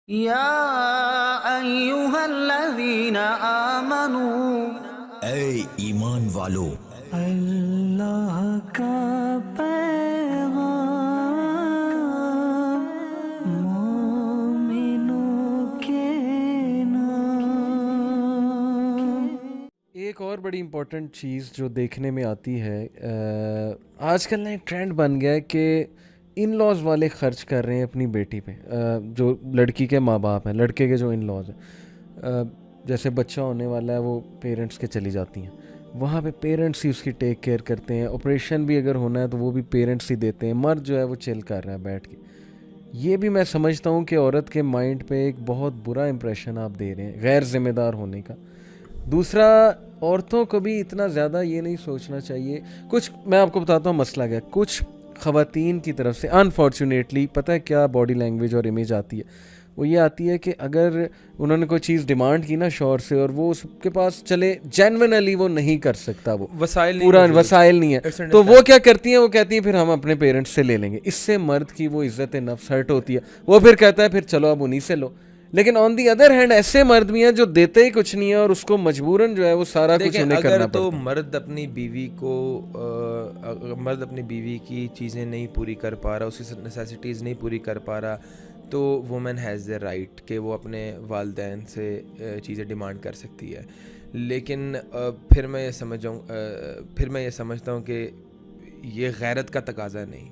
یا ایہا الذین آمنوا، اے ایمان والو، اللہ کا پیغام مومنوں کے نام۔ ایک اور بڑی امپورٹنٹ چیز جو دیکھنے میں آتی ہے، آج کل نا ایک ٹرینڈ بن گیا ہے کہ ان لاز والے خرچ کر رہے ہیں اپنی بیٹی پہ، جو لڑکی کے ماں باپ ہیں، لڑکے کے جو ان لاز ہیں، جیسے بچہ ہونے والا ہے وہ پیرنٹس کے چلی جاتی ہیں، وہاں پہ پیرنٹس ہی اس کی ٹیک کیئر کرتے ہیں، آپریشن بھی اگر ہونا ہے تو وہ بھی پیرنٹس ہی دیتے ہیں، مرد جو ہے وہ چل کر رہا ہے بیٹھ کے۔ یہ بھی میں سمجھتا ہوں کہ عورت کے مائنڈ پہ ایک بہت برا امپریشن آپ دے رہے ہیں غیر ذمہ دار ہونے کا۔ دوسرا، عورتوں کو بھی اتنا زیادہ یہ نہیں سوچنا چاہیے۔ کچھ میں آپ کو بتاتا ہوں مسئلہ کیا، کچھ خواتین کی طرف سے انفارچونیٹلی پتہ ہے کیا باڈی لینگویج اور امیج آتی ہے، وہ یہ آتی ہے کہ اگر انہوں نے کوئی چیز ڈیمانڈ کی نا شوہر سے اور وہ اس کے پاس چلے جینونلی وہ نہیں کر سکتا، وہ پورا وسائل نہیں ہے، تو وہ کیا کرتی ہیں، وہ کہتی ہیں پھر ہم اپنے پیرنٹس سے لے لیں گے۔ اس سے مرد کی وہ عزت نفس ہرٹ ہوتی ہے، وہ پھر کہتا ہے پھر چلو اب انہیں سے لو۔ لیکن آن دی ادر ہینڈ ایسے مرد بھی ہیں جو دیتے ہی کچھ نہیں ہے اور اس کو مجبوراً جو ہے وہ سارا کچھ انہیں کرنا اگر پڑتا تو ہے۔ مرد اپنی بیوی کی چیزیں نہیں پوری کر پا رہا، اس کی نیسیسٹیز نہیں پوری کر پا رہا، تو وومن ہیز دا رائٹ کہ وہ اپنے والدین سے چیزیں ڈیمانڈ کر سکتی ہے۔ لیکن پھر میں یہ سمجھتا ہوں کہ یہ غیرت کا تقاضا نہیں،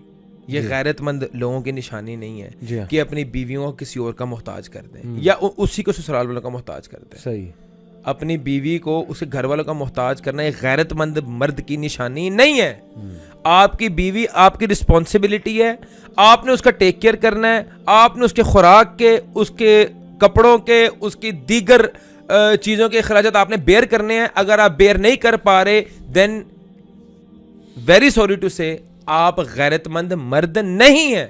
یہ غیرت مند لوگوں کی نشانی نہیں ہے کہ اپنی بیویوں کو کسی اور کا محتاج کر دیں یا اسی کو سسرال والوں کا محتاج کر دیں۔ صحیح، اپنی بیوی کو اس کے گھر والوں کا محتاج کرنا ایک غیرت مند مرد کی نشانی نہیں ہے۔ آپ کی بیوی آپ کی رسپانسبلٹی ہے، آپ نے اس کا ٹیک کیئر کرنا ہے، آپ نے اس کے خوراک کے، اس کے کپڑوں کے، اس کی دیگر چیزوں کے اخراجات آپ نے بیئر کرنے ہیں۔ اگر آپ بیئر نہیں کر پا رہے دین ویری سوری ٹو سے آپ غیرت مند مرد نہیں ہیں۔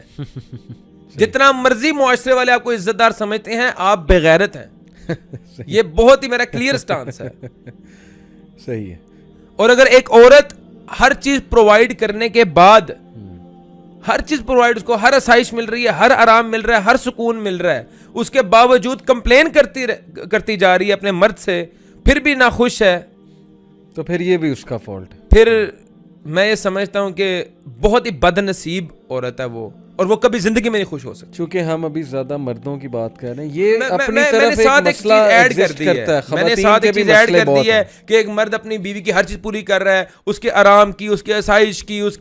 جتنا مرضی معاشرے والے آپ کو عزت دار سمجھتے ہیں، آپ بغیرت ہیں۔ یہ بہت ہی میرا کلیئر سٹانس ہے۔ صحیح ہے۔ اور اگر ایک عورت ہر چیز پرووائڈ کرنے کے بعد، ہر چیز پرووائڈ، اس کو ہر آسائش مل رہی ہے، ہر آرام مل رہا ہے، ہر سکون مل رہا ہے، اس کے باوجود کمپلین کرتی جا رہی ہے اپنے مرد سے، پھر بھی ناخوش ہے، تو پھر یہ بھی اس کا فالٹ ہے۔ پھر میں یہ سمجھتا ہوں کہ بہت ہی بد نصیب عورت ہے وہ، اور وہ کبھی زندگی میں نہیں خوش ہو سکتی۔ چونکہ ہم ابھی زیادہ مردوں کی بات کر رہے ہیں، یہ اپنی طرف ایک مسئلہ ایگزسٹ کرتا ہے، میں نے ساتھ ایک چیز ایڈ کر دی ہے کہ ایک مرد اپنی بیوی کی ہر چیز پوری کر رہا ہے، اس کے آرام کی، اس کی آسائش کی، اس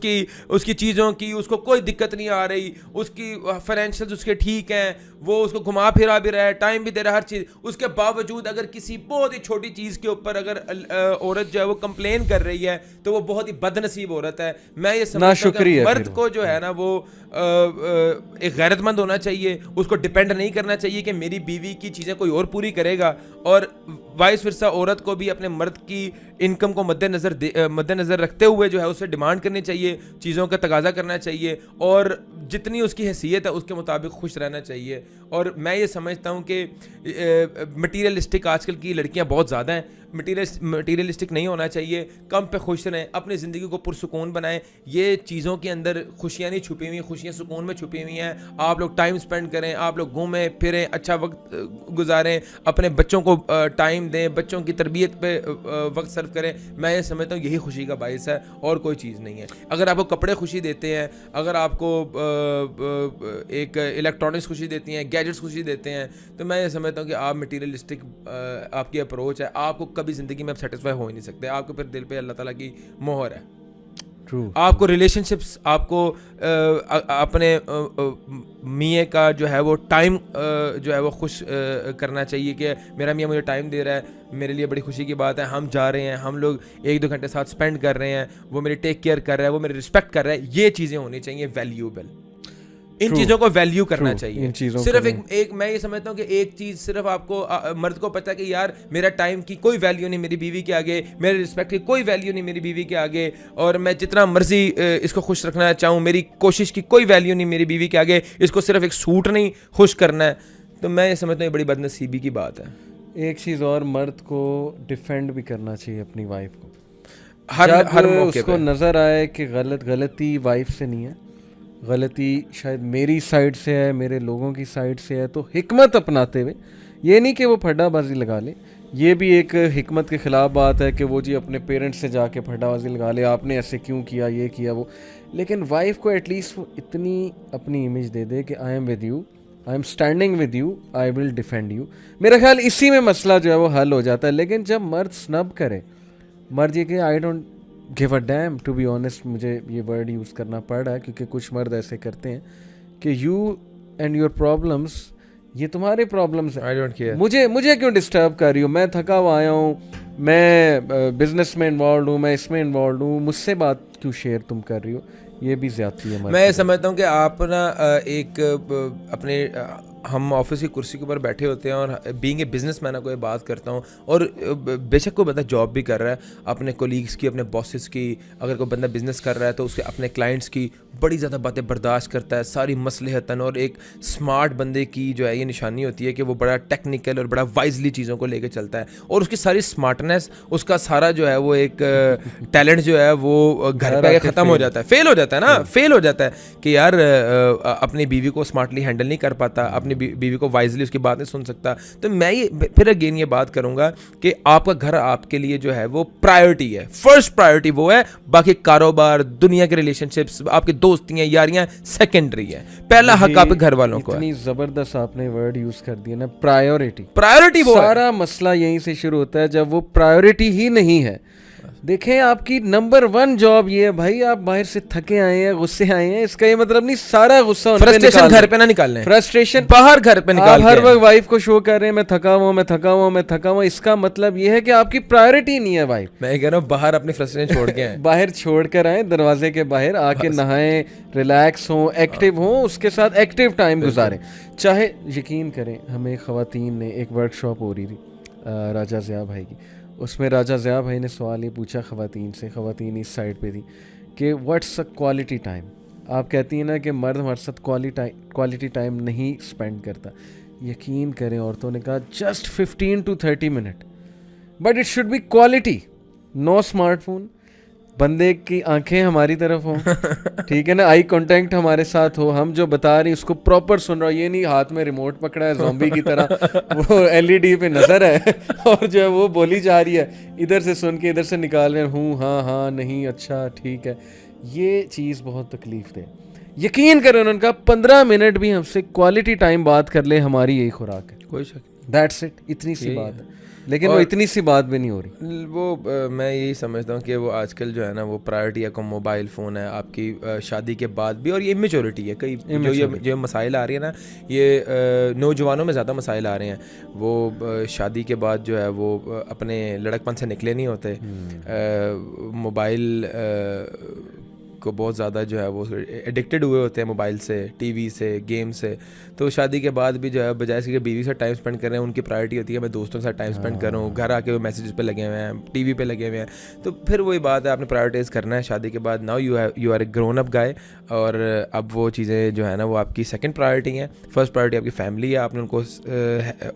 کی چیزوں کی، اس کو کوئی دقت نہیں آ رہی، اس کی فائنینشیل اس کے ٹھیک ہیں، وہ اس کو گھما پھرا بھی رہا ہے، ٹائم بھی دے رہا ہے، ہر چیز۔ اس کے باوجود اگر کسی بہت ہی چھوٹی چیز کے اوپر اگر عورت جو ہے وہ کمپلین کر رہی ہے تو وہ بہت ہی بد نصیب عورت ہے۔ میں یہ سمجھتا ہوں کہ مرد کو جو ہے نا وہ ایک غیرت مند ہونا چاہیے، اس کو ڈیپینڈ نہیں کرنا چاہیے کہ میری بیوی کی چیزیں کوئی اور پوری کرے گا، اور وائس ورثہ عورت کو بھی اپنے مرد کی انکم کو مد نظر رکھتے ہوئے جو ہے اسے ڈیمانڈ کرنی چاہیے، چیزوں کا تقاضا کرنا چاہیے، اور جتنی اس کی حیثیت ہے اس کے مطابق خوش رہنا چاہیے۔ اور میں یہ سمجھتا ہوں کہ مٹیریلسٹک آج کل کی لڑکیاں بہت زیادہ ہیں، مٹیریلسٹک نہیں ہونا چاہیے، کم پہ خوش رہیں، اپنی زندگی کو پرسکون بنائیں۔ یہ چیزوں کے اندر خوشیاں نہیں چھپی ہوئی، خوشیاں سکون میں چھپی ہوئی ہیں۔ آپ لوگ ٹائم سپینڈ کریں، آپ لوگ گھومیں پھریں، اچھا وقت گزاریں، اپنے بچوں کو ٹائم دیں، بچوں کی تربیت پہ وقت صرف کریں۔ میں یہ سمجھتا ہوں یہی خوشی کا باعث ہے، اور کوئی چیز نہیں ہے۔ اگر آپ کو کپڑے خوشی دیتے ہیں، اگر آپ کو ایک الیکٹرانکس خوشی دیتی ہیں، گیجٹس خوشی دیتے ہیں، تو میں یہ سمجھتا ہوں کہ آپ مٹیریلسٹک آپ کی اپروچ ہے، آپ کو کبھی زندگی میں آپ سیٹسفائی ہو ہی نہیں سکتے، آپ کو پھر دل پہ اللہ تعالیٰ کی مہر ہے۔ آپ کو ریلیشن شپس، آپ کو اپنے میاں کا جو ہے وہ ٹائم جو ہے وہ خوش کرنا چاہیے کہ میرا میاں مجھے ٹائم دے رہا ہے، میرے لیے بڑی خوشی کی بات ہے، ہم جا رہے ہیں، ہم لوگ 1-2 گھنٹے ساتھ سپینڈ کر رہے ہیں، وہ میری ٹیک کیئر کر رہا ہے، وہ میری رسپیکٹ کر رہا ہے۔ یہ چیزیں ہونی چاہیے ویلیوبل، ان چیزوں کو ویلیو کرنا چاہیے۔ صرف ایک میں یہ سمجھتا ہوں کہ ایک چیز صرف آپ کو مرد کو پتہ ہے کہ یار میرا ٹائم کی کوئی ویلیو نہیں میری بیوی کے آگے، میرے رسپیکٹ کی کوئی ویلیو نہیں میری بیوی کے آگے، اور میں جتنا مرضی اس کو خوش رکھنا چاہوں، میری کوشش کی کوئی ویلیو نہیں میری بیوی کے آگے، اس کو صرف ایک سوٹ نہیں خوش کرنا ہے، تو میں یہ سمجھتا ہوں یہ بڑی بد نصیبی کی بات ہے۔ ایک چیز اور، مرد کو ڈیفینڈ بھی کرنا چاہیے اپنی وائف کو، ہر موقع اس کو نظر آئے کہ غلطی وائف سے نہیں ہے، غلطی شاید میری سائڈ سے ہے, میرے لوگوں کی سائڈ سے ہے, تو حکمت اپناتے ہوئے, یہ نہیں کہ وہ پھڈا بازی لگا لے, یہ بھی ایک حکمت کے خلاف بات ہے کہ وہ جی اپنے پیرنٹس سے جا کے پھڈا بازی لگا لے, آپ نے ایسے کیوں کیا, یہ کیا وہ. لیکن وائف کو ایٹ لیسٹ وہ اتنی اپنی امیج دے دے کہ I am with you, I am standing with you, I will defend you. میرا خیال اسی میں مسئلہ جو ہے وہ حل ہو جاتا ہے. لیکن جب مرد سنب کرے, مرد یہ کہ I don't give a damn, to be honest مجھے یہ ورڈ یوز کرنا پڑ رہا ہے کیونکہ کچھ مرد ایسے کرتے ہیں کہ یو اینڈ یور پرابلمس, یہ تمہارے پرابلمس ہیں, مجھے کیوں ڈسٹرب کر رہی ہو, میں تھکا ہوا آیا ہوں, میں بزنس میں انوالوڈ ہوں, میں اس میں انوالوڈ ہوں, مجھ سے بات کیوں شیئر تم کر رہی ہو. یہ بھی زیادتی ہے. میں سمجھتا ہوں کہ آپ نا ایک اپنے ہم آفس کی کرسی کے اوپر بیٹھے ہوتے ہیں اور بینگ اے بزنس مین کوئی بات کرتا ہوں, اور بے شک کوئی بندہ جاب بھی کر رہا ہے, اپنے کولیگس کی, اپنے باسز کی, اگر کوئی بندہ بزنس کر رہا ہے تو اس کے اپنے کلائنٹس کی بڑی زیادہ باتیں برداشت کرتا ہے, ساری مصلحتاً. اور ایک اسمارٹ بندے کی جو ہے یہ نشانی ہوتی ہے کہ وہ بڑا ٹیکنیکل اور بڑا وائزلی چیزوں کو لے کے چلتا ہے, اور اس کی ساری اسمارٹنیس, اس کا سارا جو ہے وہ ایک ٹیلنٹ جو ہے وہ گھر پہ ختم ہو جاتا ہے, فیل ہو جاتا ہے نا, فیل ہو جاتا ہے کہ یار اپنی بیوی کو اسمارٹلی ہینڈل نہیں کر پاتا, اپنی بیوی کو وائزلی اس کی بات نہیں سن سکتا. تو میں یہ پھر اگین یہ بات کروں گا کہ آپ کا گھر آپ کے لیے جو ہے وہ پرائیورٹی ہے, فرسٹ پرائیورٹی وہ ہے, باقی کاروبار, دنیا کے ریلیشن شپس, آپ کی دوستیاں, یاریاں سیکنڈری ہے, پہلا حق آپ کے گھر والوں کو ہے. اتنی زبردست آپ نے ورڈ یوز کر دیا نا, پرائیورٹی. پرائیورٹی وہ سارا مسئلہ یہیں سے شروع ہوتا ہے جب وہ پرائیورٹی ہی نہیں ہے. دیکھیں آپ کی نمبر 1 جاب یہ ہے بھائی, آپ باہر سے تھکے آئے ہیں, غصے آئے ہیں, اس کا یہ مطلب نہیں سارا غصہ فرسٹریشن گھر پہ نہ نکالیں, فرسٹریشن باہر گھر پہ نکال. ہر وقت وائف کو شو کر رہے ہیں میں تھکا ہوا ہوں, میں تھکا ہوا ہوں, میں تھکا ہوا, اس کا مطلب یہ ہے کہ آپ کی پرائیورٹی نہیں ہے وائف. میں کہہ رہا ہوں باہر اپنی فرسٹریشن چھوڑ کے آئیں, باہر چھوڑ کر آئیں, دروازے کے باہر آ کے نہائیں, ریلیکس ہوں, ایکٹیو ہوں, اس کے ساتھ ایکٹیو ٹائم گزاریں. چاہے یقین کریں, ہمیں خواتین نے ایک ورک شاپ ہو رہی تھی راجہ ضیاء بھائی کی, اس میں راجہ ضیاء بھائی نے سوال یہ پوچھا خواتین سے, خواتین اس سائڈ پہ تھی کہ واٹس اے کوالٹی ٹائم. آپ کہتی ہیں نا کہ مرد ہمارے ساتھ کوالٹی ٹائم نہیں اسپینڈ کرتا. یقین کریں عورتوں نے کہا جسٹ 15 to 30 منٹ, but it should be quality, no smart phone, بندے کی آنکھیں ہماری طرف ہوں, ٹھیک ہے نا, آئی کانٹیکٹ ہمارے ساتھ ہو, ہم جو بتا رہے ہیں اس کو پراپر سن رہا ہو, یہ نہیں ہاتھ میں ریموٹ پکڑا ہے زومبی کی طرح, وہ LED پہ نظر ہے اور جو ہے وہ بولی جا رہی ہے, ادھر سے سن کے ادھر سے نکال رہے ہیں, ہوں ہاں ہاں نہیں اچھا ٹھیک ہے. یہ چیز بہت تکلیف دے. یقین کریں انہوں نے کہا 15 منٹ بھی ہم سے کوالٹی ٹائم بات کر لے, ہماری یہی خوراک ہے. کوئی شک, دیٹس اٹ, اتنی سی بات ہے. لیکن وہ اتنی سی بات بھی نہیں ہو رہی. وہ میں یہی سمجھتا ہوں کہ وہ آج کل جو ہے نا وہ پرائیورٹی کا موبائل فون ہے آپ کی شادی کے بعد بھی, اور یہ امیچورٹی ہے. کئی جو مسائل آ رہی ہیں نا, یہ نوجوانوں میں زیادہ مسائل آ رہے ہیں. وہ شادی کے بعد جو ہے وہ اپنے لڑک پن سے نکلے نہیں ہوتے, موبائل کو بہت زیادہ جو ہے وہ ایڈکٹیڈ ہوئے ہوتے ہیں, موبائل سے, ٹی وی سے, گیم سے. تو شادی کے بعد بھی جو ہے بجائے سے کہ بیوی سے ٹائم اسپینڈ کر رہے ہیں, ان کی پرائورٹی ہوتی ہے میں دوستوں سے ٹائم اسپینڈ کروں, گھر آ کے وہ میسیجز پہ لگے ہوئے ہیں, ٹی وی پہ لگے ہوئے ہیں. تو پھر وہی بات ہے, آپ نے پرائورٹیز کرنا ہے شادی کے بعد. Now you are a grown up guy, اور اب وہ چیزیں جو ہے نا وہ آپ کی سیکنڈ پرائورٹی ہیں. فرسٹ پرائورٹی آپ کی فیملی ہے, آپ نے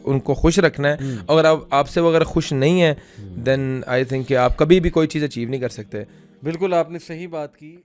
ان کو خوش رکھنا ہے. اگر آپ سے وہ اگر خوش نہیں ہے دین آئی تھنک کہ آپ کبھی بھی کوئی چیز اچیو نہیں کر سکتے. بالکل آپ نے صحیح بات کی.